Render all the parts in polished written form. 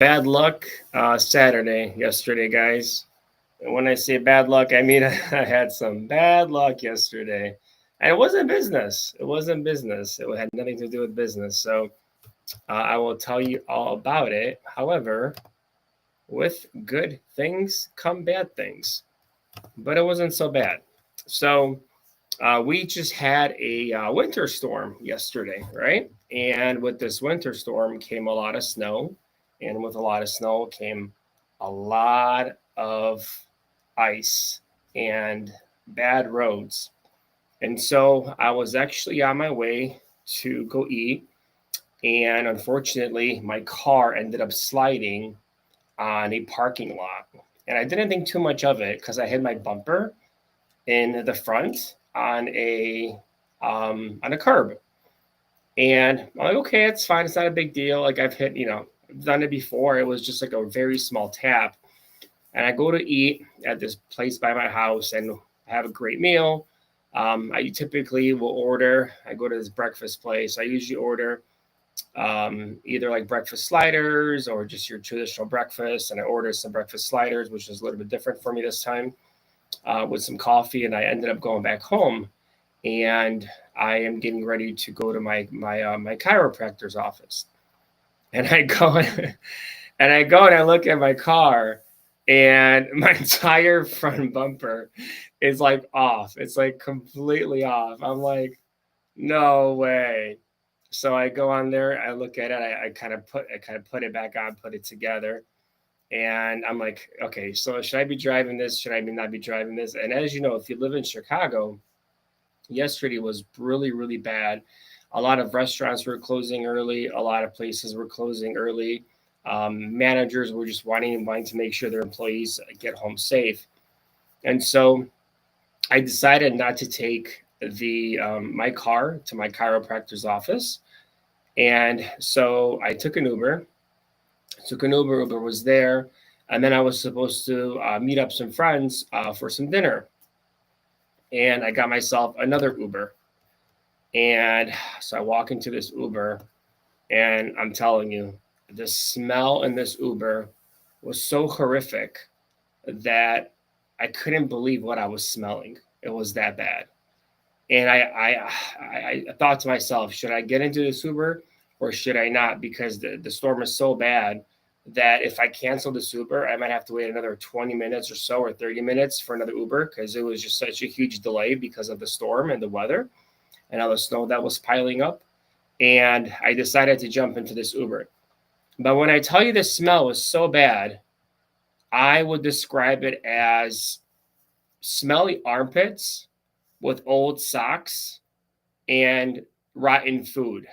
Bad luck Saturday, yesterday, guys. And when I say bad luck, I mean I had some bad luck yesterday. And it wasn't business. It wasn't business. It had nothing to do with business. So I will tell you all about it. However, with good things come bad things. But it wasn't so bad. So we just had a winter storm yesterday, right? And with this winter storm came a lot of snow, and with a lot of snow came a lot of ice and bad roads. And so I was actually on my way to go eat, and unfortunately, my car ended up sliding on a parking lot. And I didn't think too much of it because I hit my bumper in the front on a curb. And I'm like, okay, it's fine. It's not a big deal. Like I've done it before. It was just like a very small tap. And I go to eat at this place by my house and have a great meal. I typically will order. I go to this breakfast place. I usually order either like breakfast sliders or just your traditional breakfast. And I ordered some breakfast sliders, which is a little bit different for me this time, with some coffee. And I ended up going back home, and I am getting ready to go to my chiropractor's office. And I go and I look at my car, and my entire front bumper is like off. It's like completely off. I'm like, no way. So I go on there, I look at it, I kind of put it back on, put it together, and I'm like, okay, so should I be driving this? Should I not be driving this? And as you know, if you live in Chicago, yesterday was really, really bad. A lot of restaurants were closing early. A lot of places were closing early. Managers were just wanting to make sure their employees get home safe. And so I decided not to take the my car to my chiropractor's office. And so I took an Uber. Took an Uber. Uber was there, and then I was supposed to meet up some friends for some dinner. And I got myself another Uber. And so I walk into this Uber, and I'm telling you, the smell in this Uber was so horrific that I couldn't believe what I was smelling. It was that bad. And I thought to myself, should I get into this Uber or should I not? Because the storm is so bad that if I cancel this Uber, I might have to wait another 20 minutes or so, or 30 minutes for another Uber, because it was just such a huge delay because of the storm and the weather and all the snow that was piling up. And I decided to jump into this Uber. But when I tell you the smell was so bad, I would describe it as smelly armpits with old socks and rotten food.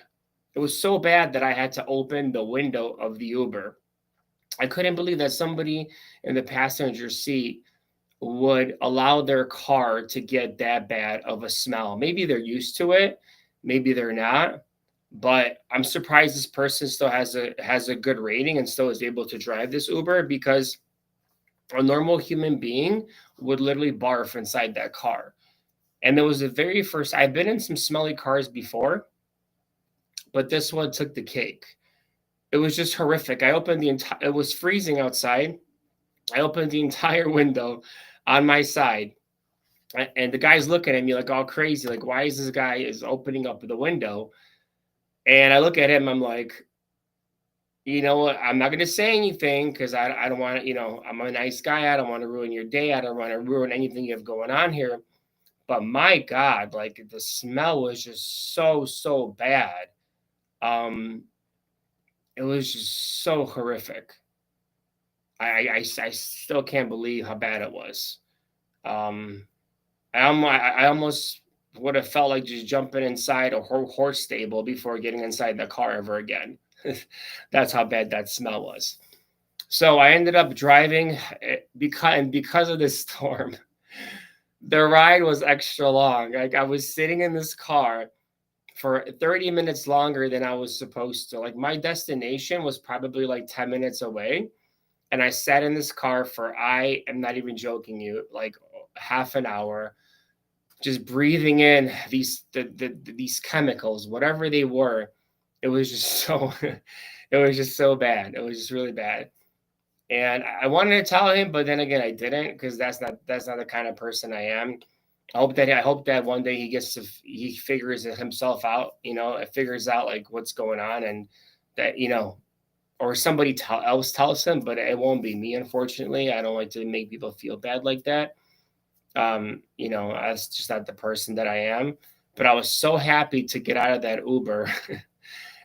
It was so bad that I had to open the window of the Uber. I couldn't believe that somebody in the passenger seat would allow their car to get that bad of a smell. Maybe they're used to it, maybe they're not, but I'm surprised this person still has a good rating and still is able to drive this Uber, because a normal human being would literally barf inside that car. And it was the very first. I've been in some smelly cars before, but this one took the cake. It was just horrific. I opened the entire. It was freezing outside. I opened the entire window on my side, and the guy's looking at me like all crazy. Like, why is this guy is opening up the window? And I look at him. I'm like, you know what? I'm not going to say anything because I don't want to. I'm a nice guy. I don't want to ruin your day. I don't want to ruin anything you have going on here. But my God, like the smell was just so bad. Um, it was just so horrific. I still can't believe how bad it was. Um, I almost would have felt like just jumping inside a horse stable before getting inside the car ever again. That's how bad that smell was. So I ended up driving because of this storm. The ride was extra long. Like I was sitting in this car for 30 minutes longer than I was supposed to. Like my destination was probably like 10 minutes away. And I sat in this car for, I am not even joking you, like half an hour, just breathing in these chemicals, whatever they were. It was just so It was just so bad. It was just really bad. And I wanted to tell him, but then again, I didn't, because that's not the kind of person I am. I hope that one day he figures it himself out, it figures out like what's going on, and that, or somebody else tells him, but it won't be me, unfortunately. I don't like to make people feel bad like that. That's just not the person that I am. But I was so happy to get out of that Uber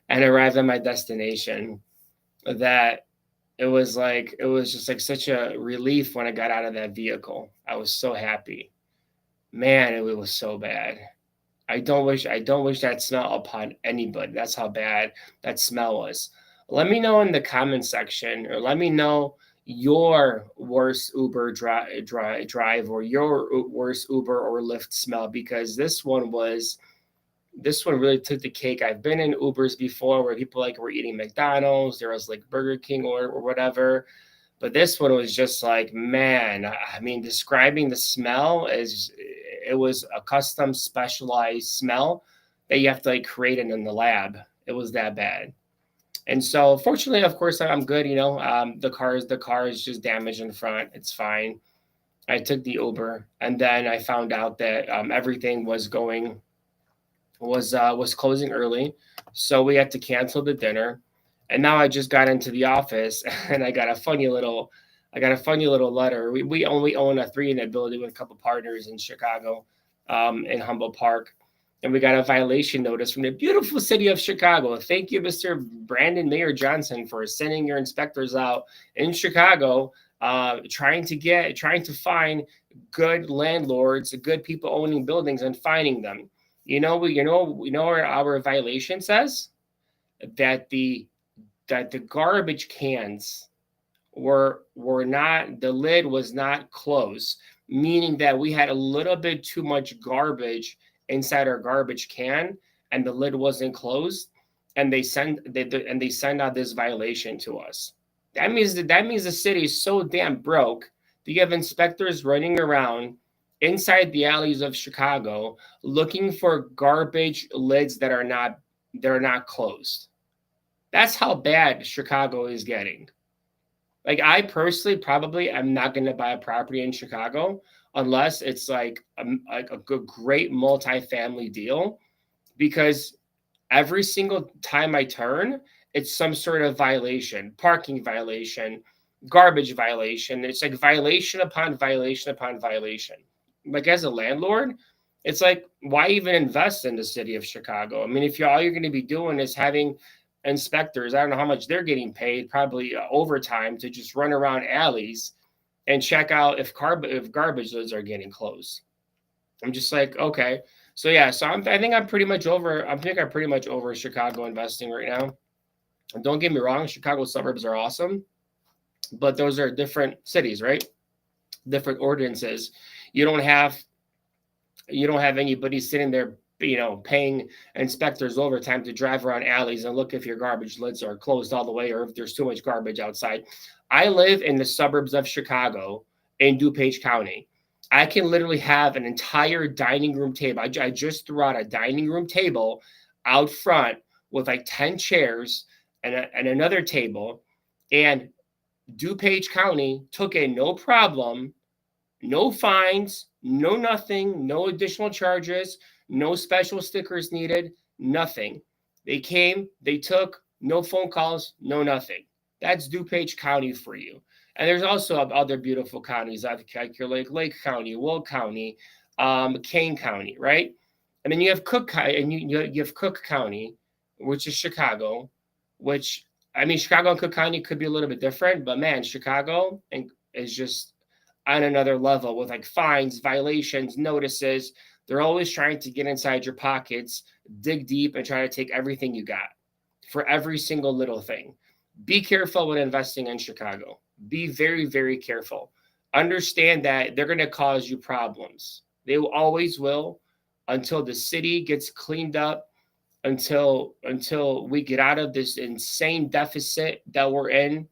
and arrive at my destination, that it was just like such a relief when I got out of that vehicle. I was so happy. Man, it was so bad. I don't wish that smell upon anybody. That's how bad that smell was. Let me know in the comment section, or let me know your worst Uber drive, or your worst Uber or Lyft smell, because this one really took the cake. I've been in Ubers before where people like were eating McDonald's, there was like Burger King or whatever. But this one was just like, man, I mean, describing the smell is, it was a custom specialized smell that you have to like create it in the lab. It was that bad. And so fortunately, of course, I'm good. The car is just damaged in front. It's fine. I took the Uber, and then I found out that everything was closing early, so we had to cancel the dinner. And now I just got into the office, and I got a funny little letter. We only own a 3 unit building with a couple partners in Chicago, in Humboldt Park, and we got a violation notice from the beautiful city of Chicago. Thank you, Mr. Brandon Mayor Johnson, for sending your inspectors out in Chicago, trying to find good landlords, good people owning buildings, and finding them. What our violation says? That the garbage cans were not, the lid was not closed, meaning that we had a little bit too much garbage inside our garbage can, and the lid wasn't closed, and they send out this violation to us. That means the city is so damn broke that you have inspectors running around inside the alleys of Chicago looking for garbage lids that are not closed. That's how bad Chicago is getting. Like, I personally probably am not going to buy a property in Chicago unless it's like a good, great multifamily deal, because every single time I turn, it's some sort of violation, parking violation, garbage violation. It's like violation upon violation upon violation. Like, as a landlord, it's like, why even invest in the city of Chicago? I mean, if all you're going to be doing is having inspectors, I don't know how much they're getting paid, probably overtime, to just run around alleys and check out if garbage lids are getting closed. I'm just like, okay. So yeah, I think I'm pretty much over. I think I'm pretty much over Chicago investing right now. And don't get me wrong, Chicago suburbs are awesome, but those are different cities, right? Different ordinances. You don't have anybody sitting there, paying inspectors overtime to drive around alleys and look if your garbage lids are closed all the way, or if there's too much garbage outside. I live in the suburbs of Chicago in DuPage County. I can literally have an entire dining room table. I just threw out a dining room table out front with like 10 chairs and another table. And DuPage County took it, no problem, no fines, no nothing, no additional charges, no special stickers needed, nothing. They came, they took, no phone calls, no nothing. That's DuPage County for you. And there's also other beautiful counties, like Lake County, Will County, Kane County, right? And then you have Cook and you have Cook County, which is Chicago, which, I mean, Chicago and Cook County could be a little bit different, but man, Chicago is just on another level with like fines, violations, notices. They're always trying to get inside your pockets, dig deep, and try to take everything you got for every single little thing. Be careful when investing in Chicago. Be very, very careful. Understand that they're going to cause you problems. They always will, until the city gets cleaned up, until we get out of this insane deficit that we're in,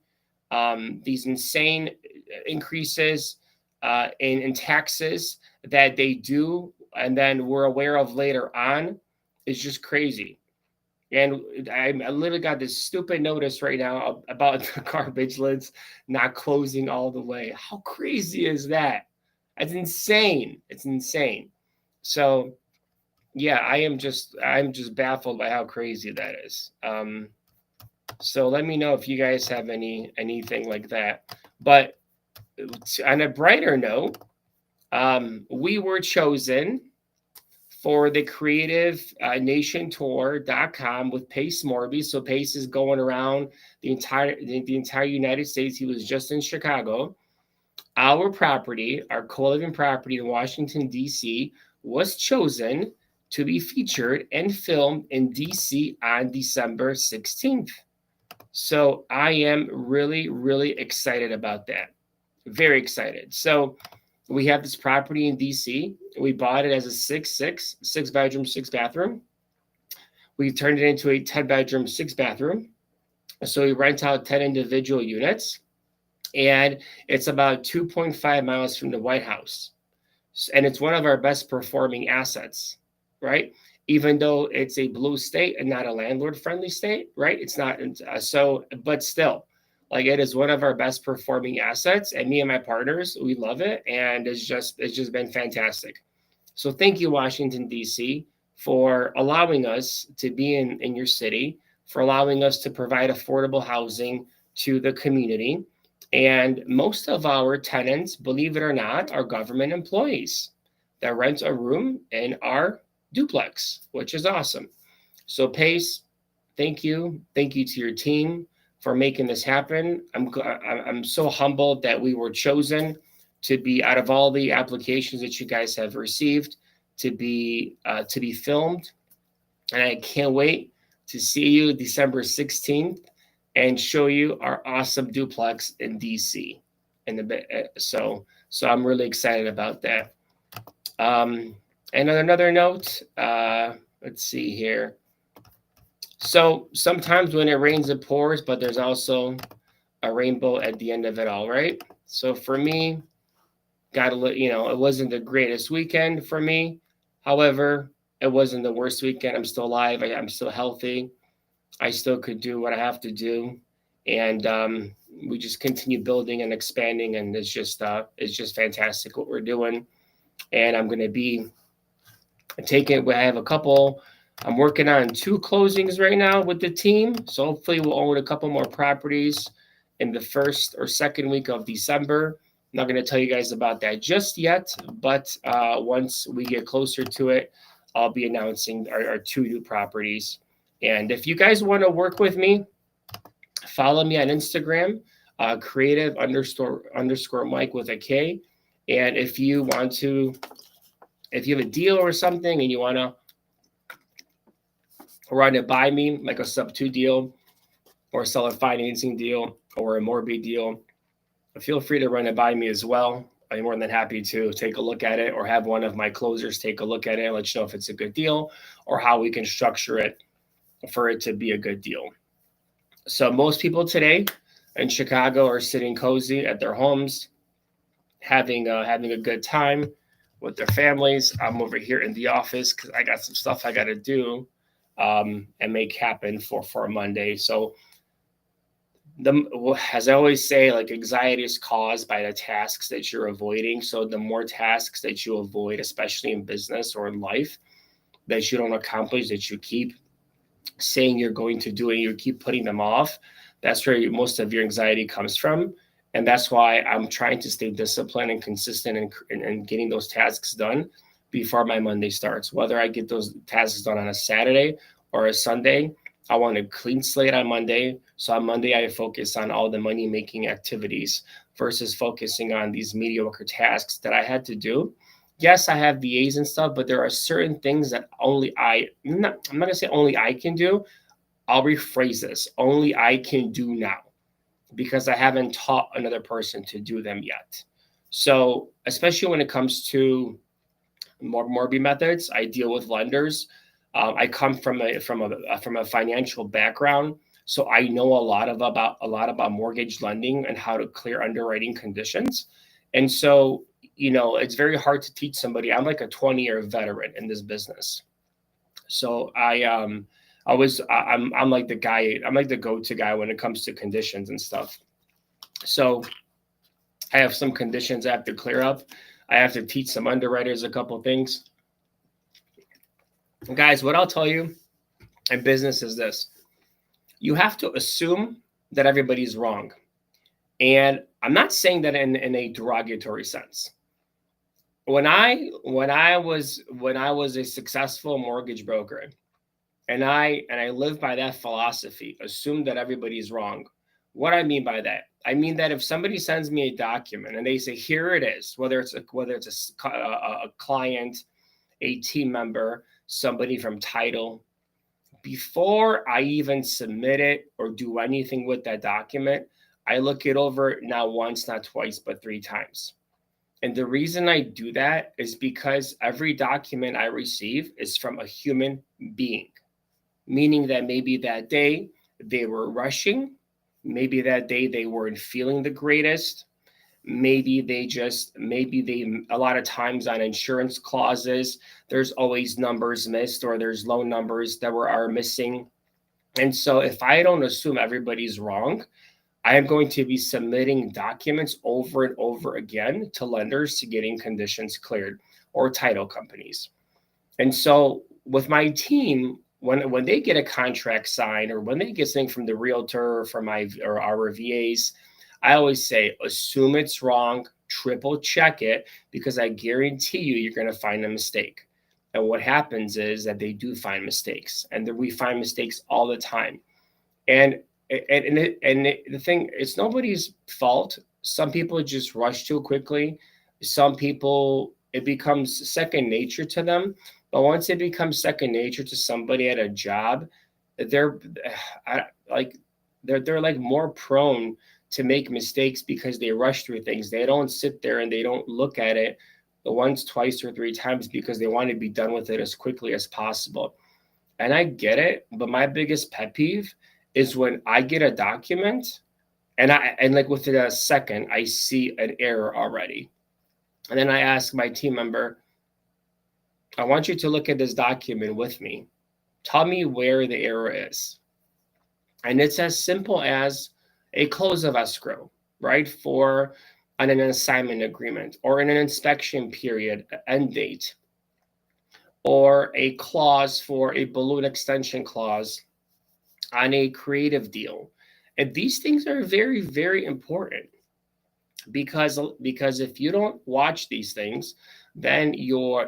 these insane increases in taxes that they do, and then we're aware of later on, is just crazy. And I literally got this stupid notice right now about the garbage lids not closing all the way. How crazy is that? It's insane. It's insane. So yeah, I'm just baffled by how crazy that is. So let me know if you guys have anything like that. But on a brighter note, we were chosen for the Creative Nation Tour.com with Pace Morby. So Pace is going around the entire United States. He was just in Chicago. Our property, our co-living property in Washington, D.C., was chosen to be featured and filmed in D.C. on December 16th. So I am really, really excited about that. Very excited. So we have this property in DC. We bought it as a six bedroom, six bathroom. We turned it into a 10 bedroom, six bathroom. So we rent out 10 individual units, and it's about 2.5 miles from the White House. And it's one of our best performing assets, right? Even though it's a blue state and not a landlord friendly state, right? It's not so, but still, like it is one of our best performing assets. And me and my partners, we love it, and it's just been fantastic. So thank you, Washington D.C., for allowing us to be in your city, for allowing us to provide affordable housing to the community. And most of our tenants, believe it or not, are government employees that rent a room in our duplex, which is awesome. So, Pace, thank you. Thank you to your team for making this happen. I'm so humbled that we were chosen to be, out of all the applications that you guys have received, to be filmed, and I can't wait to see you December 16th and show you our awesome duplex in DC. So I'm really excited about that. And on another note, let's see here. So sometimes when it rains, it pours, but there's also a rainbow at the end of it all, right? So for me, it wasn't the greatest weekend for me. However, it wasn't the worst weekend. I'm still alive. I'm still healthy. I still could do what I have to do, and we just continue building and expanding, and it's just fantastic what we're doing. And I'm going to be taking. I have a couple. I'm working on two closings right now with the team, so hopefully we'll own a couple more properties in the first or second week of December. I'm not going to tell you guys about that just yet, but once we get closer to it, I'll be announcing our two new properties. And if you guys want to work with me, follow me on Instagram, creative underscore Mike with a K. And if you have a deal or something and you want to run it by me, like a sub 2 deal or seller financing deal or a mortgage deal, feel free to run it by me as well. I'm more than happy to take a look at it, or have one of my closers take a look at it and let you know if it's a good deal or how we can structure it for it to be a good deal. So most people today in Chicago are sitting cozy at their homes, having a good time with their families. I'm over here in the office because I got some stuff I got to do and make happen for a Monday. So as I always say, like, anxiety is caused by the tasks that you're avoiding. So the more tasks that you avoid, especially in business or in life, that you don't accomplish, that you keep saying you're going to do and you keep putting them off, that's where most of your anxiety comes from. And that's why I'm trying to stay disciplined and consistent in getting those tasks done before my Monday starts. Whether I get those tasks done on a Saturday or a Sunday, I want a clean slate on Monday. So on Monday, I focus on all the money-making activities versus focusing on these mediocre tasks that I had to do. Yes, I have VAs and stuff, but there are certain things that I'm not going to say only I can do. I'll rephrase this. Only I can do now, because I haven't taught another person to do them yet. So especially when it comes to mortgage methods, I deal with lenders. I come from a financial background, so I know a lot about mortgage lending and how to clear underwriting conditions. And so, it's very hard to teach somebody. I'm like a 20-year veteran in this business. So I I'm like the guy. I'm like the go-to guy when it comes to conditions and stuff. So I have some conditions I have to clear up. I have to teach some underwriters a couple things. Guys, what I'll tell you in business is this: you have to assume that everybody's wrong. And I'm not saying that in a derogatory sense. When I was a successful mortgage broker, and I live by that philosophy, assume that everybody's wrong. What I mean by that, I mean that if somebody sends me a document and they say, here it is, whether it's a client, a team member, somebody from title, before I even submit it or do anything with that document, I look it over not once, not twice, but 3 times. And the reason I do that is because every document I receive is from a human being, meaning that maybe that day they were rushing, maybe that day they weren't feeling the greatest, maybe a lot of times on insurance clauses, there's always numbers missed or there's loan numbers that are missing. And so if I don't assume everybody's wrong, I am going to be submitting documents over and over again to lenders to getting conditions cleared or title companies. And so with my team, when they get a contract signed or when they get something from the realtor or from our VAs, I always say, assume it's wrong, triple check it, because I guarantee you're going to find a mistake. And what happens is that they do find mistakes, and that we find mistakes all the time. And the thing, it's nobody's fault. Some people just rush too quickly. Some people, it becomes second nature to them. But once it becomes second nature to somebody at a job, they're like more prone to make mistakes because they rush through things. They don't sit there and they don't look at it once, twice, or 3 times because they want to be done with it as quickly as possible. And I get it, but my biggest pet peeve is when I get a document and like within a second, I see an error already. And then I ask my team member, I want you to look at this document with me. Tell me where the error is. And it's as simple as a close of escrow, right? For an assignment agreement or in an inspection period end date, or a clause for a balloon extension clause on a creative deal. And these things are very, very important because if you don't watch these things, then you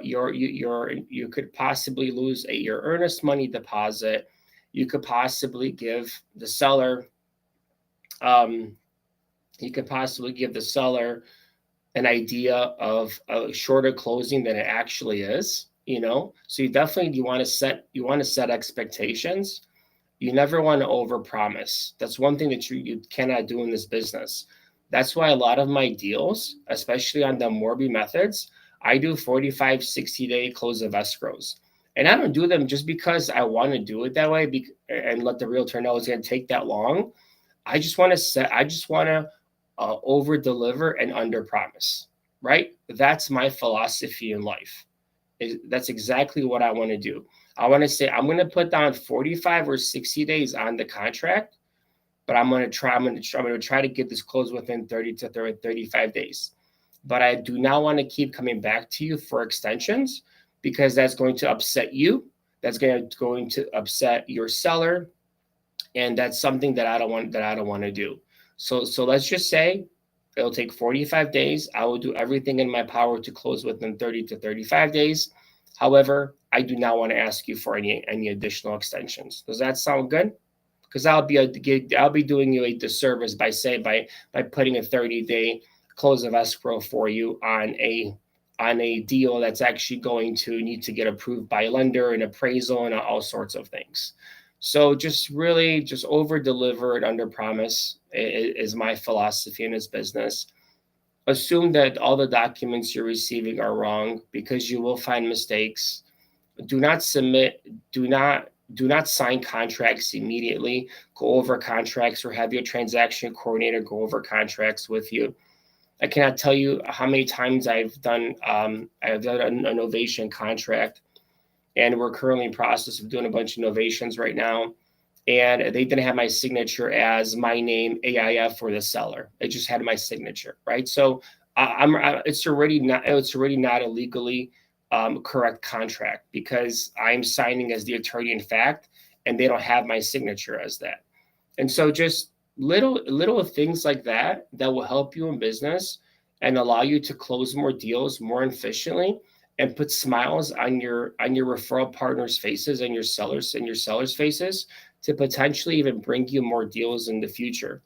could possibly lose your earnest money deposit. You could possibly give the seller an idea of a shorter closing than it actually is. So you want to set expectations. You never want to overpromise. That's one thing that you cannot do in this business. That's why a lot of my deals, especially on the Morby methods, I do 45, 60-day close of escrows. And I don't do them just because I want to do it that way and let the realtor know it's going to take that long. I just want to over deliver and under promise, right? That's my philosophy in life. That's exactly what I want to do. I want to say I'm going to put down 45 or 60 days on the contract, but I'm going to try to get this closed within 30 to 35 days. But I do not want to keep coming back to you for extensions because that's going to upset you. That's going to upset your seller, and that's something that I don't want to do. So let's just say it'll take 45 days. I will do everything in my power to close within 30 to 35 days. However, I do not want to ask you for any additional extensions. Does that sound good? Because I'll be doing you a disservice by putting a 30-day close of escrow for you on a deal that's actually going to need to get approved by a lender and appraisal and all sorts of things. So just over deliver and under promise is my philosophy in this business. Assume that all the documents you're receiving are wrong because you will find mistakes. Do not sign contracts immediately. Go over contracts or have your transaction coordinator go over contracts with you. I cannot tell you how many times I've done an ovation contract, and we're currently in process of doing a bunch of innovations right now. And they didn't have my signature as my name, AIF, for the seller. It just had my signature, right? So it's already not a legally correct contract because I'm signing as the attorney in fact, and they don't have my signature as that. And so just little things like that will help you in business and allow you to close more deals more efficiently and put smiles on your referral partners' faces and your sellers' faces to potentially even bring you more deals in the future.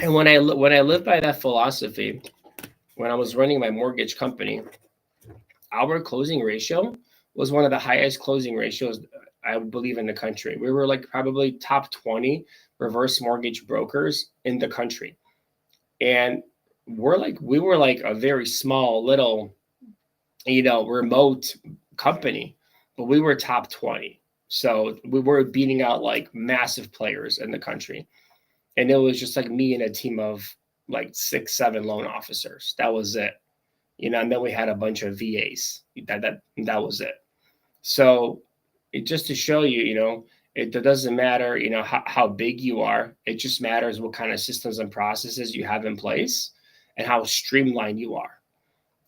And when I live by that philosophy, when I was running my mortgage company, our closing ratio was one of the highest closing ratios I believe in the country. We were like probably top 20 reverse mortgage brokers in the country. And we were like a very small little, remote company, but we were top 20. So we were beating out like massive players in the country. And it was just like me and a team of like 6, 7 loan officers. That was it. And then we had a bunch of VAs. That was it. So just to show you, it doesn't matter, how big you are. It just matters what kind of systems and processes you have in place and how streamlined you are.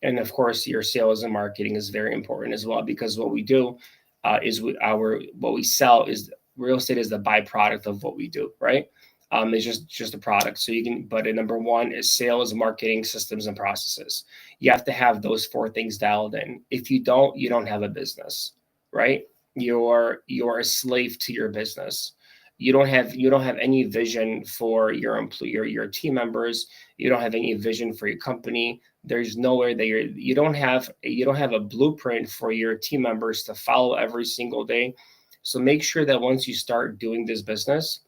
And of course, your sales and marketing is very important as well, because what we do what we sell is real estate is the byproduct of what we do, right? It's just a product. So but number one is sales, marketing, systems, and processes. You have to have those 4 things dialed in. If you don't, you don't have a business, right? You're a slave to your business. You don't have any vision for your employee, your team members. You don't have any vision for your company. There's nowhere that you don't have a blueprint for your team members to follow every single day. So make sure that once you start doing this business,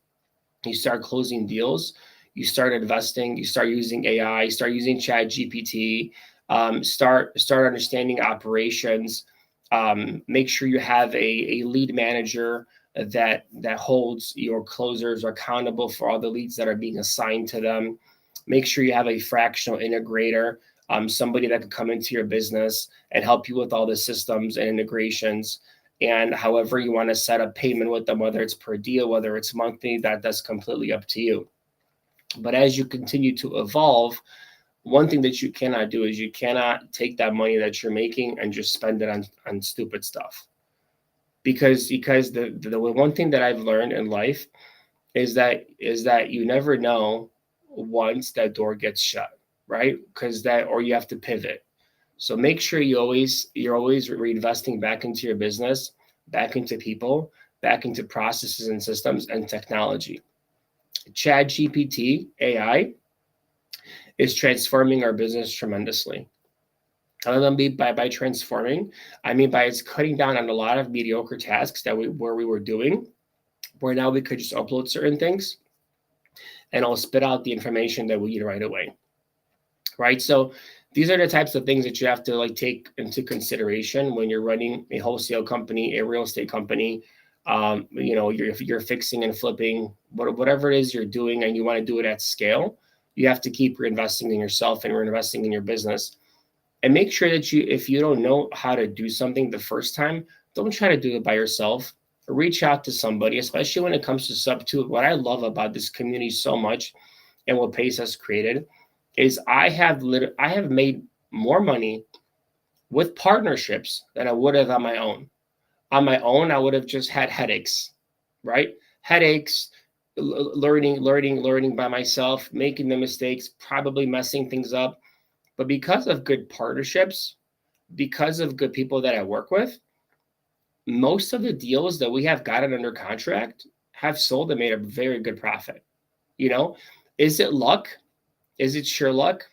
you start closing deals, you start investing, you start using AI, start using Chat GPT, start understanding operations. Make sure you have a lead manager that holds your closers accountable for all the leads that are being assigned to them. Make sure you have a fractional integrator, somebody that could come into your business and help you with all the systems and integrations. And however you want to set up payment with them, whether it's per deal, whether it's monthly, that's completely up to you. But as you continue to evolve, one thing that you cannot do is you cannot take that money that you're making and just spend it on stupid stuff. Because the one thing that I've learned in life is that you never know once that door gets shut, right? Or you have to pivot. So make sure you're always reinvesting back into your business, back into people, back into processes and systems and technology. Chat GPT AI is transforming our business tremendously. I don't mean by transforming, I mean by it's cutting down on a lot of mediocre tasks where we were doing, where now we could just upload certain things and it'll spit out the information that we need right away. Right? So these are the types of things that you have to take into consideration when you're running a wholesale company, a real estate company. You're fixing and flipping, whatever it is you're doing, and you want to do it at scale. You have to keep reinvesting in yourself and reinvesting in your business. And make sure that if you don't know how to do something the first time, don't try to do it by yourself. Reach out to somebody, especially when it comes to Sub2. What I love about this community so much, and what Pace has created, is I have made more money with partnerships than I would have on my own. On my own, I would have just had headaches, right? Headaches, learning by myself, making the mistakes, probably messing things up. But because of good partnerships, because of good people that I work with, most of the deals that we have gotten under contract have sold and made a very good profit. Is it luck? Is it sheer luck?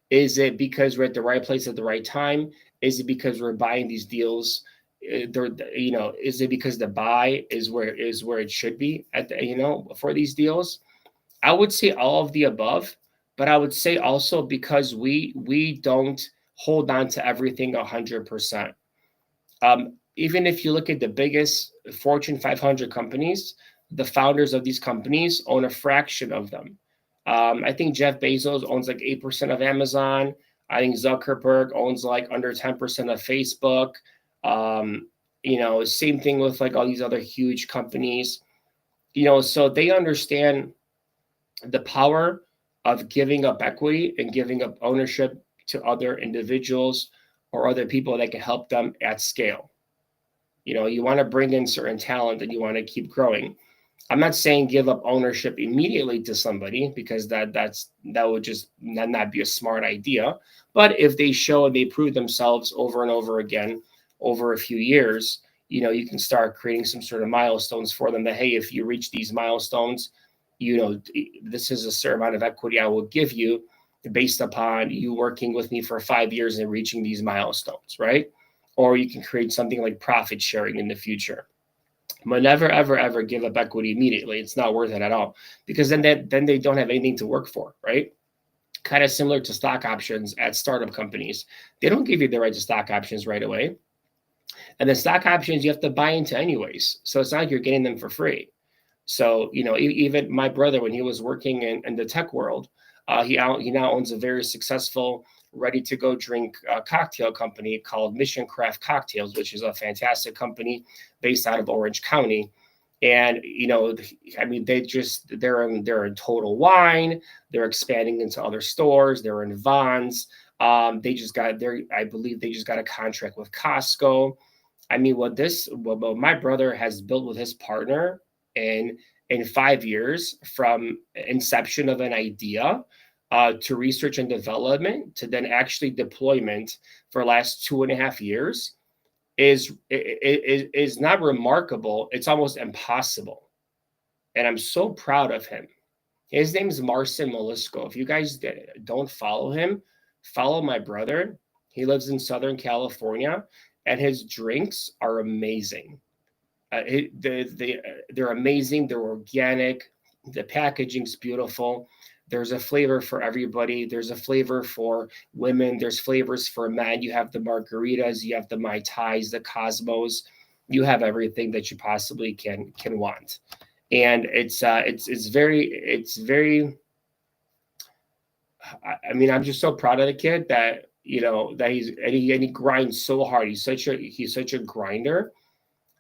Is it because we're at the right place at the right time? Is it because we're buying these deals? Is it because the buy is where it should be for these deals? I would say all of the above, but I would say also because we don't hold on to everything 100%. Even if you look at the biggest Fortune 500 companies, the founders of these companies own a fraction of them. I think Jeff Bezos owns like 8% of Amazon. I think Zuckerberg owns like under 10% of Facebook. Same thing with like all these other huge companies, so they understand the power of giving up equity and giving up ownership to other individuals or other people that can help them at scale. You want to bring in certain talent and you want to keep growing. I'm not saying give up ownership immediately to somebody, because that would just not be a smart idea. But if they show and they prove themselves over and over again over a few years, you can start creating some sort of milestones for them that, hey, if you reach these milestones, this is a certain amount of equity I will give you based upon you working with me for 5 years and reaching these milestones, right? Or you can create something like profit sharing in the future. But never, ever, ever give up equity immediately. It's not worth it at all, because then they don't have anything to work for, right? Kind of similar to stock options at startup companies. They don't give you the right to stock options right away. And the stock options you have to buy into anyways. So it's not like you're getting them for free. So, even my brother, when he was working in the tech world, he now owns a very successful, ready to go drink cocktail company called Mission Craft Cocktails, which is a fantastic company based out of Orange County. And they're in Total Wine. They're expanding into other stores. They're in Vons. I believe they just got a contract with Costco. What my brother has built with his partner in 5 years, from inception of an idea to research and development to then actually deployment for the last 2.5 years, is not remarkable. It's almost impossible. And I'm so proud of him. His name is Marcin Molisco. If you guys don't follow him, follow my brother. He lives in Southern California, and his drinks are amazing. They're amazing. They're organic. The packaging's beautiful. There's a flavor for everybody. There's a flavor for women. There's flavors for men. You have the margaritas. You have the Mai Tais, the Cosmos. You have everything that you possibly can want. And it's very. I'm just so proud of the kid that he grinds so hard. He's such a grinder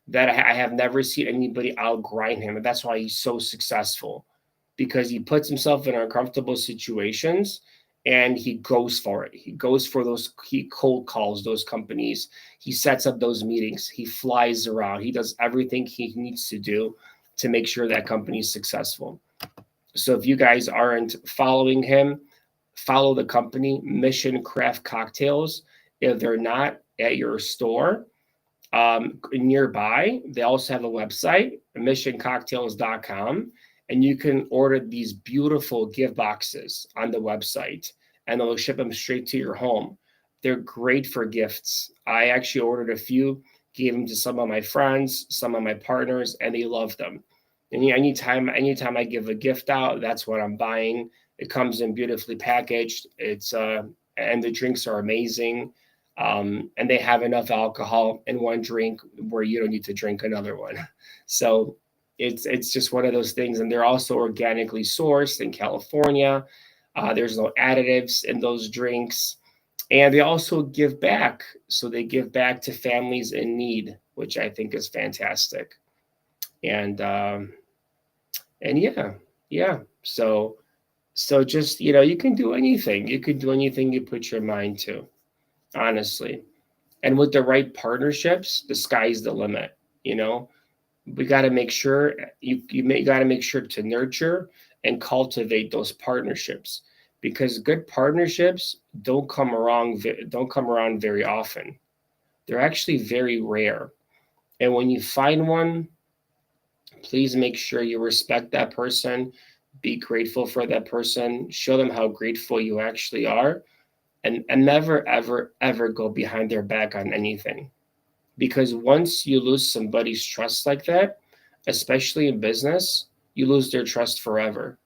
that I have never seen anybody outgrind him. And that's why he's so successful, because he puts himself in uncomfortable situations and he goes for it. He goes for those, he cold calls those companies. He sets up those meetings. He flies around. He does everything he needs to do to make sure that company is successful. So if you guys aren't following him, follow the company, Mission Craft Cocktails. If they're not at your store nearby, they also have a website, missioncocktails.com, and you can order these beautiful gift boxes on the website, and they'll ship them straight to your home. They're great for gifts. I actually ordered a few, gave them to some of my friends, some of my partners, and they love them. And anytime I give a gift out, that's what I'm buying. It comes in beautifully packaged. And the drinks are amazing. And they have enough alcohol in one drink where you don't need to drink another one. So it's just one of those things. And they're also organically sourced in California. There's no additives in those drinks. And they also give back. So they give back to families in need, which I think is fantastic. And yeah. So just, you can do anything. You can do anything you put your mind to, honestly. And with the right partnerships, the sky's the limit. We got to make sure you got to make sure to nurture and cultivate those partnerships, because good partnerships don't come around very often. They're actually very rare. And when you find one, please make sure you respect that person, be grateful for that person, show them how grateful you actually are, and never, ever, ever go behind their back on anything. Because once you lose somebody's trust like that, especially in business, you lose their trust forever,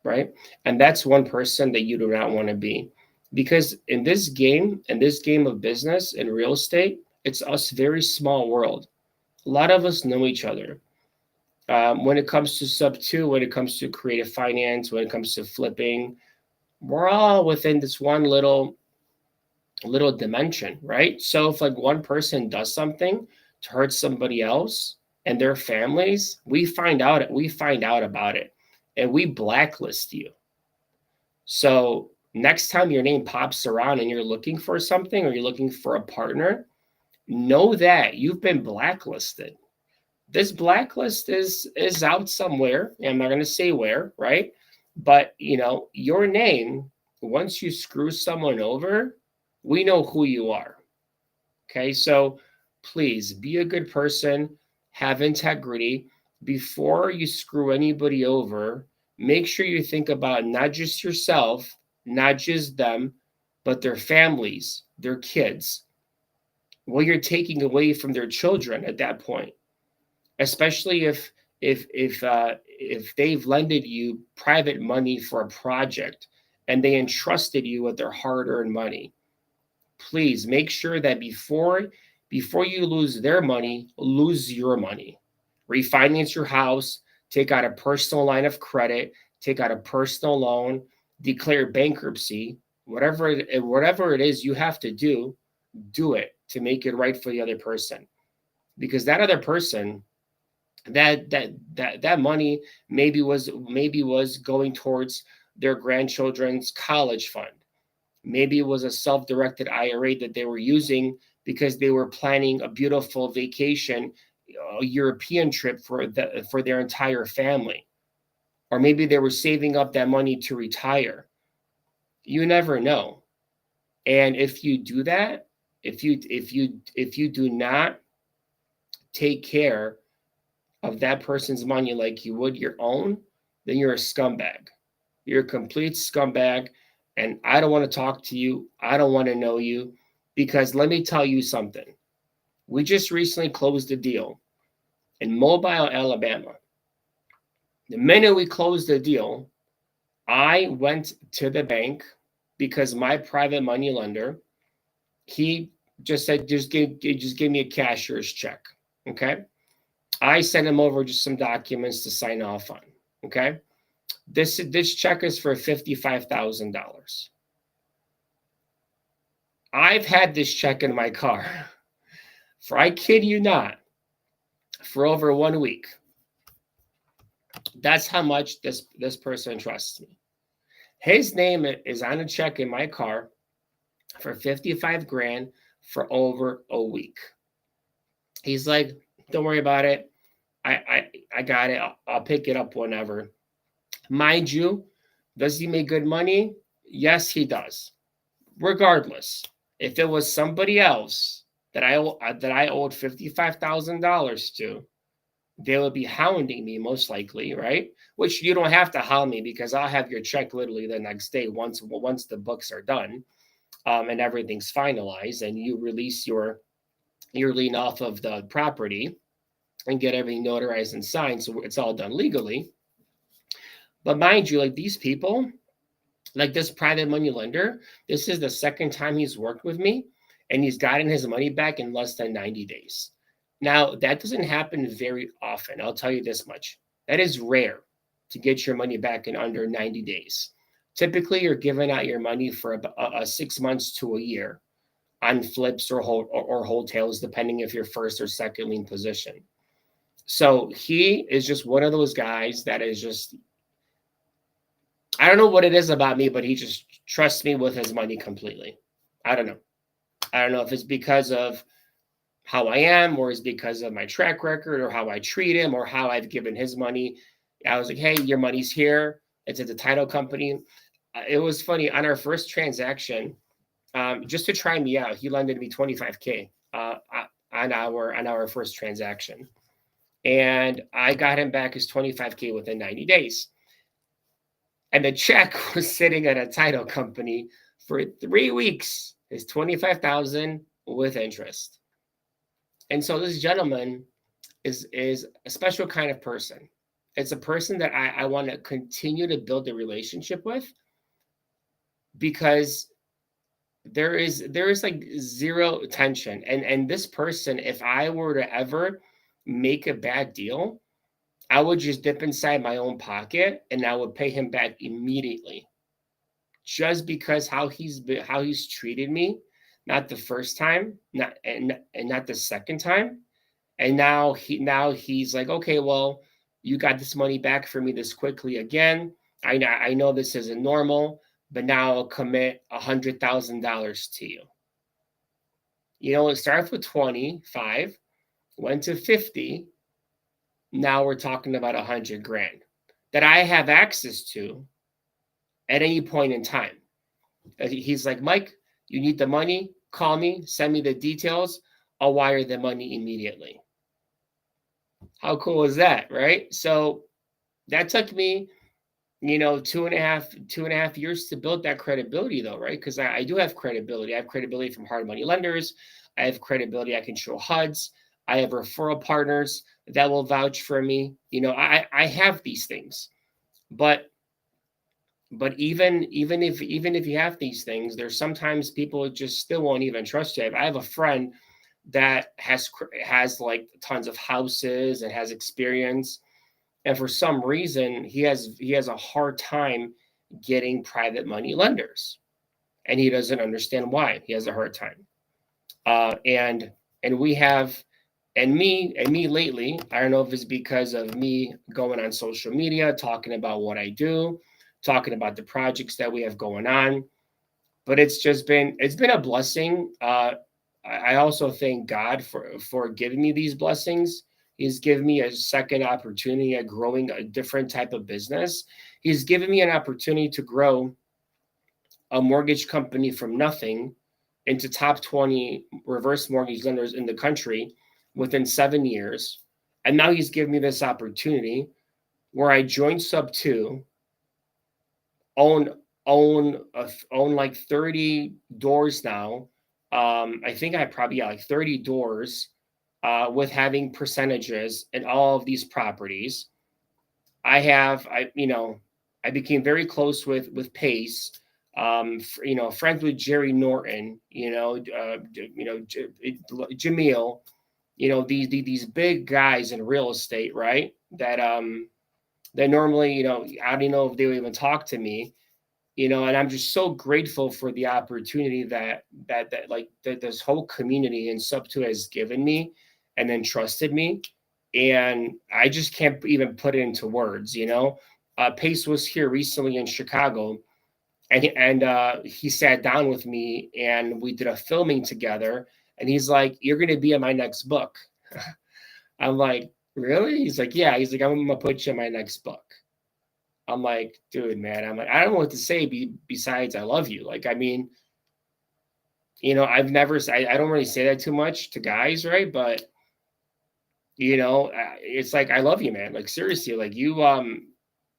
right? And that's one person that you do not want to be. Because in this game of business and real estate, it's a very small world. A lot of us know each other. When it comes to sub-2, when it comes to creative finance, when it comes to flipping, we're all within this one little little dimension, right? So if like one person does something to hurt somebody else and their families, we find out about it and we blacklist you. So next time your name pops around and you're looking for something or you're looking for a partner, know that you've been blacklisted. This blacklist is out somewhere. I'm not going to say where, right? But your name, once you screw someone over, we know who you are. Okay, so please be a good person, have integrity. Before you screw anybody over, make sure you think about not just yourself, not just them, but their families, their kids, what you're taking away from their children at that point, especially if they've lended you private money for a project and they entrusted you with their hard-earned money. Please make sure that before you lose their money, lose your money. Refinance your house, take out a personal line of credit, take out a personal loan, declare bankruptcy, whatever it is you have to do it to make it right for the other person. Because that other person, that money maybe was going towards their grandchildren's college fund. Maybe it was a self-directed IRA that they were using because they were planning a beautiful vacation, a European trip for their entire family. Or maybe they were saving up that money to retire. You never know. And if you do that, if you do not take care of that person's money like you would your own, then you're a scumbag. You're a complete scumbag. And I don't want to talk to you. I don't want to know you because let me tell you something. We just recently closed a deal in Mobile, Alabama. The minute we closed the deal, I went to the bank because my private money lender, he just said, just give me a cashier's check. Okay. I sent him over just some documents to sign off on. Okay. This check is for $55,000. I've had this check in my car for, I kid you not, for over 1 week. That's how much this person trusts me. His name is on a check in my car for 55 grand for over a week. He's like, don't worry about it. I got it. I'll pick it up whenever. Mind you, does he make good money? Yes, he does. Regardless, if it was somebody else that I owed $55,000 to, they would be hounding me most likely, right? Which you don't have to hound me because I'll have your check literally the next day once the books are done, and everything's finalized, and you release your lien off of the property and get everything notarized and signed, so it's all done legally. But mind you, like these people, like this private money lender, this is the second time he's worked with me, and he's gotten his money back in less than 90 days. Now, that doesn't happen very often. I'll tell you this much. That is rare to get your money back in under 90 days. Typically, you're giving out your money for 6 months to a year on flips or wholesales, depending if you're first or second lien position. So he is just one of those guys that is just, I don't know what it is about me, but he just trusts me with his money completely. I don't know. I don't know if it's because of how I am, or it's because of my track record, or how I treat him, or how I've given his money. I was like, hey, your money's here. It's at the title company. It was funny. On our first transaction, just to try me out, he lended me $25K on our first transaction. And I got him back his $25K within 90 days. And the check was sitting at a title company for 3 weeks. It's $25,000 with interest. And so this gentleman is a special kind of person. It's a person that I want to continue to build a relationship with, because there is like zero tension. And this person, if I were to ever make a bad deal, I would just dip inside my own pocket and I would pay him back immediately, just because how he's treated me. not the first time, and not the second time. And now he's like, okay, well, you got this money back for me this quickly again. I know this isn't normal, but now I'll commit $100,000 to you. It starts with 25, went to 50. Now we're talking about 100 grand that I have access to at any point in time. He's like, Mike, you need the money? Call me, send me the details. I'll wire the money immediately. How cool is that, right? So that took me, 2.5 years to build that credibility, though, right? Because I do have credibility. I have credibility from hard money lenders. I have credibility. I can show HUDs. I have referral partners that will vouch for me. I have these things, but even if you have these things, there's sometimes people just still won't even trust you. I have a friend that has like tons of houses and has experience, and for some reason he has a hard time getting private money lenders, and he doesn't understand why he has a hard time. And we have and me lately, I don't know if it's because of me going on social media talking about what I do, talking about the projects that we have going on, but it's been a blessing. I also thank God for giving me these blessings. He's given me a second opportunity at growing a different type of business. He's given me an opportunity to grow a mortgage company from nothing into top 20 reverse mortgage lenders in the country within 7 years. And now he's given me this opportunity where I joined Sub 2, own own like 30 doors now. I think I probably got like 30 doors with having percentages in all of these properties. I became very close with Pace. Friends with Jerry Norton. Jamil. These big guys in real estate, right? That normally, I don't know if they would even talk to me. And I'm just so grateful for the opportunity that this whole community in Sub 2 has given me and then trusted me. And I just can't even put it into words. Pace was here recently in Chicago, and he sat down with me and we did a filming together. And he's like, "You're going to be in my next book." I'm like, "Really?" He's like, "Yeah." He's like, "I'm going to put you in my next book." I'm like, "Dude, man," I'm like, "I don't know what to say besides I love you." Like, I mean, I don't really say that too much to guys, right? But, it's like, I love you, man. Like, seriously, like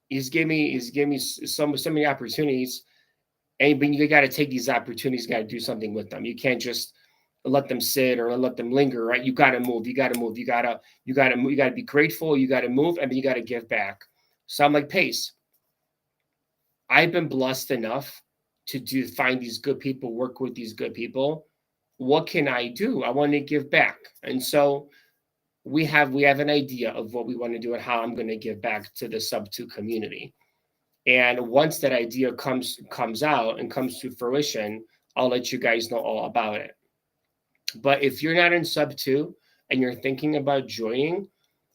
he's gave me so many opportunities, and but you got to take these opportunities, got to do something with them. You can't just let them sit or let them linger, right? You got to move. You got to move. You got to be grateful. You got to move, and then you got to give back. So I'm like, Pace, I've been blessed enough to find these good people, work with these good people. What can I do? I want to give back. And so we have an idea of what we want to do and how I'm going to give back to the Sub 2 community. And once that idea comes out and comes to fruition, I'll let you guys know all about it. But if you're not in Sub 2 and you're thinking about joining,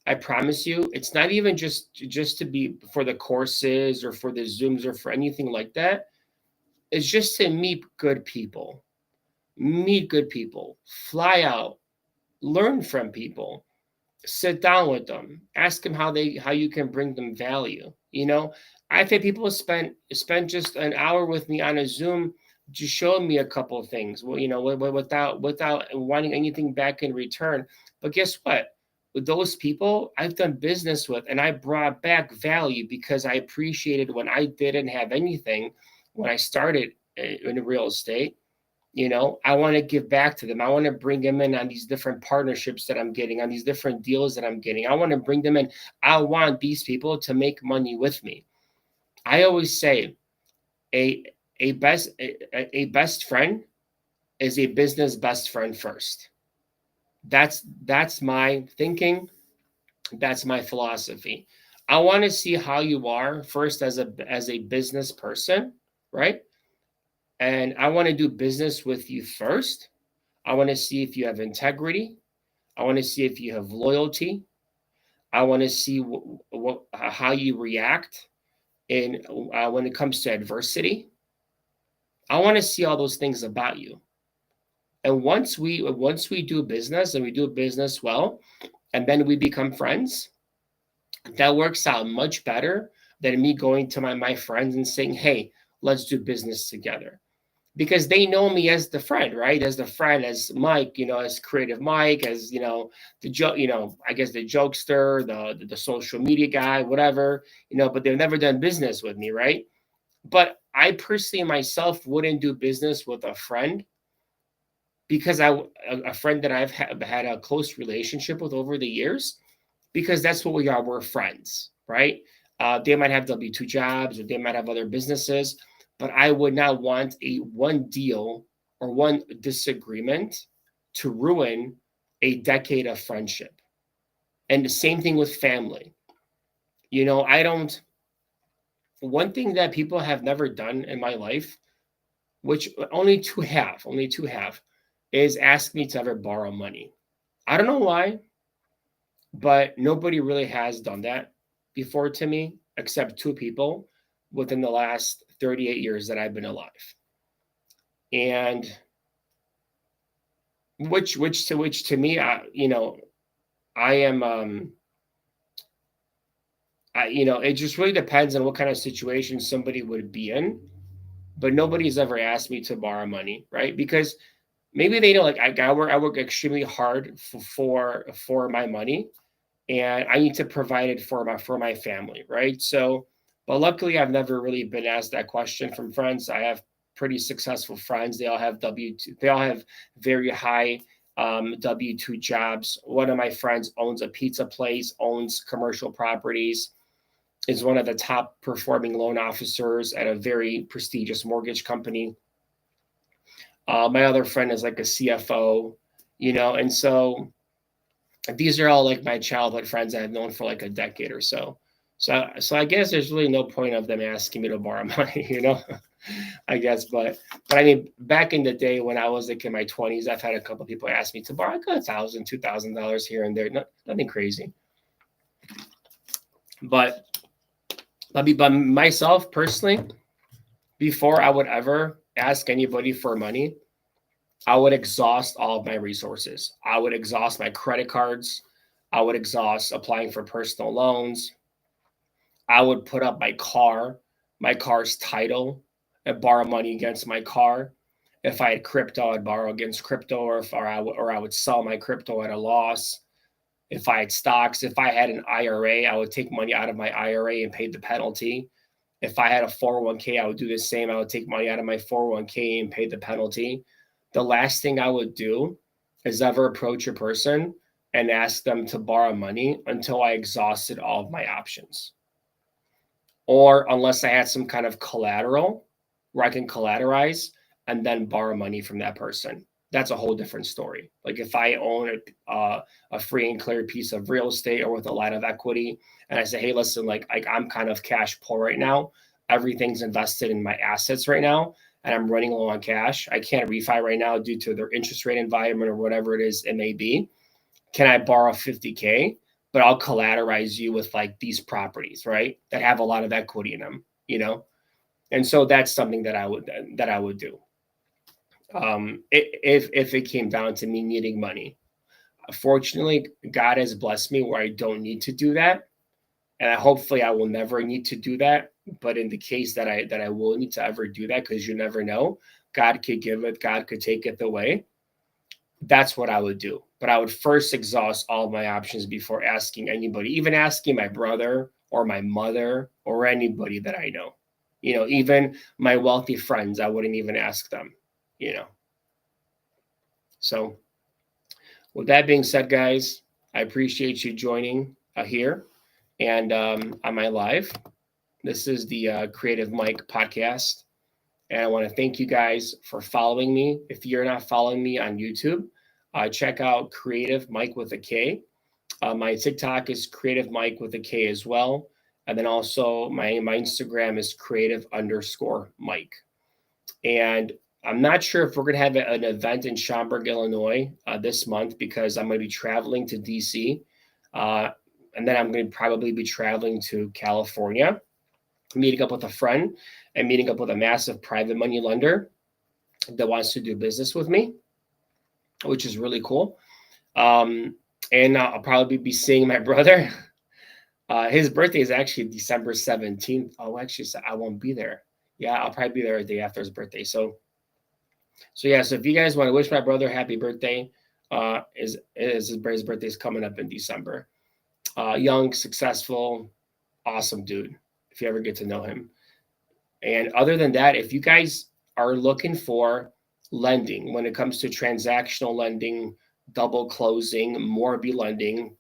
I promise you, it's not even just to be for the courses or for the Zooms or for anything like that. It's just to meet good people. Meet good people. Fly out. Learn from people. Sit down with them. Ask them how you can bring them value. I've had people spend just an hour with me on a Zoom, just showing me a couple of things. Well, without wanting anything back in return. But guess what? With those people I've done business with, and I brought back value because I appreciated when I didn't have anything when I started in real estate. I want to give back to them. I want to bring them in on these different partnerships that I'm getting, on these different deals that I'm getting. I want to bring them in. I want these people to make money with me. I always say a best friend is a business best friend first. That's my thinking. That's my philosophy. I want to see how you are first as a business person, right? And I want to do business with you first. I want to see if you have integrity. I want to see if you have loyalty. I want to see how you react in when it comes to adversity. I want to see all those things about you. And once we do business and we do business well, and then we become friends, that works out much better than me going to my friends and saying, "Hey, let's do business together." Because they know me as the friend, right? As the friend, as Mike, as Creative Mike, as the joke, I guess the jokester, the social media guy, whatever, but they've never done business with me, right? But I personally myself wouldn't do business with a friend because a friend that I've had a close relationship with over the years, because that's what we are. We're friends, right? They might have W-2 jobs or they might have other businesses, but I would not want one deal or one disagreement to ruin a decade of friendship. And the same thing with family. I don't. One thing that people have never done in my life, which only two have, is ask me to ever borrow money. I don't know why, but nobody really has done that before to me, except two people within the last 38 years that I've been alive. And which to me, I am, it just really depends on what kind of situation somebody would be in. But nobody's ever asked me to borrow money, right? Because maybe they know, like I work extremely hard for my money, and I need to provide it for my family, right? So, but luckily, I've never really been asked that question from friends. I have pretty successful friends. They all have W-2. They all have very high W-2 jobs. One of my friends owns a pizza place, owns commercial properties, is one of the top performing loan officers at a very prestigious mortgage company. My other friend is like a CFO, and so these are all like my childhood friends I've known for like a decade or so. So I guess there's really no point of them asking me to borrow money. I guess, but I mean, back in the day when I was like in my 20s, I've had a couple of people ask me to borrow like $1,000, $2,000 here and there. Nothing crazy. But myself personally, before I would ever ask anybody for money, I would exhaust all of my resources. I would exhaust my credit cards. I would exhaust applying for personal loans. I would put up my car's title, and borrow money against my car. If I had crypto, I'd borrow against crypto, or I would sell my crypto at a loss. If I had stocks, if I had an IRA, I would take money out of my IRA and pay the penalty. If I had a 401k, I would do the same. I would take money out of my 401k and pay the penalty. The last thing I would do is ever approach a person and ask them to borrow money until I exhausted all of my options. Or unless I had some kind of collateral where I can collateralize and then borrow money from that person. That's a whole different story. Like if I own a free and clear piece of real estate or with a lot of equity, and I say, hey, listen, like I'm kind of cash poor right now. Everything's invested in my assets right now, and I'm running low on cash. I can't refi right now due to their interest rate environment or whatever it is it may be. Can I borrow 50K? But I'll collateralize you with like these properties, right? That have a lot of equity in them, And so that's something that I would do. If it came down to me needing money. Fortunately, God has blessed me where I don't need to do that. And hopefully I will never need to do that. But in the case that I will need to ever do that, because you never know, God could give it, God could take it away. That's what I would do. But I would first exhaust all of my options before asking anybody, even asking my brother or my mother or anybody that I know. Even my wealthy friends, I wouldn't even ask them, So with that being said, guys, I appreciate you joining here and on my live. This is the Creative Mike podcast. And I want to thank you guys for following me. If you're not following me on YouTube, check out Creative Mike with a K. My TikTok is Creative Mike with a K as well. And then also my Instagram is creative_Mike. And I'm not sure if we're going to have an event in Schaumburg, Illinois this month, because I'm going to be traveling to DC. And then I'm going to probably be traveling to California, meeting up with a friend and meeting up with a massive private money lender that wants to do business with me, which is really cool. And I'll probably be seeing my brother. His birthday is actually December 17th. Oh, actually, I won't be there. Yeah, I'll probably be there the day after his birthday. So yeah. So if you guys want to wish my brother happy birthday, his birthday is coming up in December. Young, successful, awesome dude. If you ever get to know him. And other than that, if you guys are looking for lending when it comes to transactional lending, double closing, Morby lending,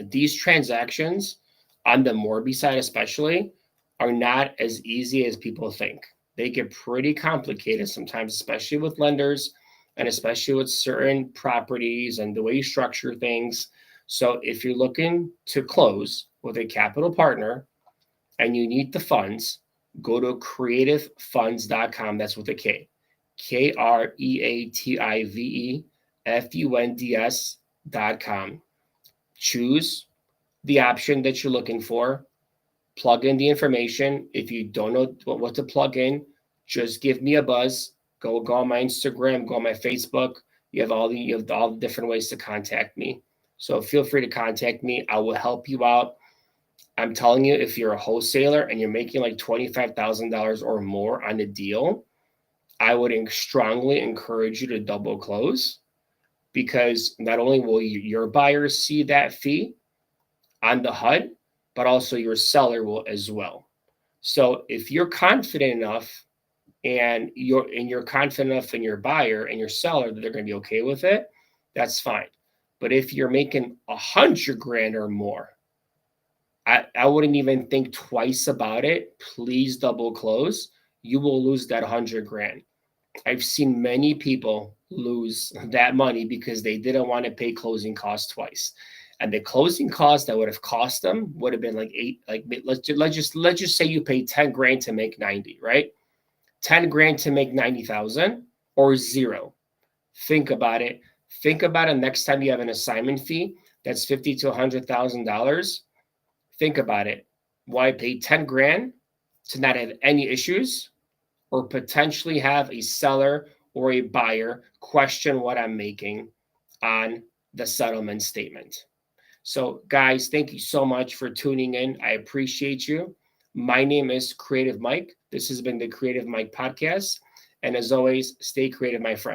these transactions on the Morby side especially are not as easy as people think. They get pretty complicated sometimes, especially with lenders and especially with certain properties and the way you structure things. So if you're looking to close with a capital partner and you need the funds, go to kreativefunds.com. That's with a K. KREATIVEFUNDS.com. Choose the option that you're looking for. Plug in the information. If you don't know what to plug in, just give me a buzz. Go on my Instagram, go on my Facebook. You have all the different ways to contact me. So feel free to contact me. I will help you out. I'm telling you, if you're a wholesaler and you're making like $25,000 or more on a deal, I would strongly encourage you to double close, because not only will your buyers see that fee on the HUD, but also your seller will as well. So if you're confident enough and you're confident enough in your buyer and your seller that they're going to be okay with it, that's fine. But if you're making $100,000 or more, I wouldn't even think twice about it. Please double close. You will lose that $100,000. I've seen many people lose that money because they didn't want to pay closing costs twice. And the closing cost that would have cost them would have been like let's just say you pay $10,000 to make 90, right? $10,000 to make 90,000 or zero. Think about it. Think about it next time you have an assignment fee that's $50,000 to $100,000. Think about it. Why pay $10,000 to not have any issues, or potentially have a seller or a buyer question what I'm making on the settlement statement? So guys, thank you so much for tuning in. I appreciate you. My name is Creative Mike. This has been the Creative Mike podcast. And as always, stay creative, my friend.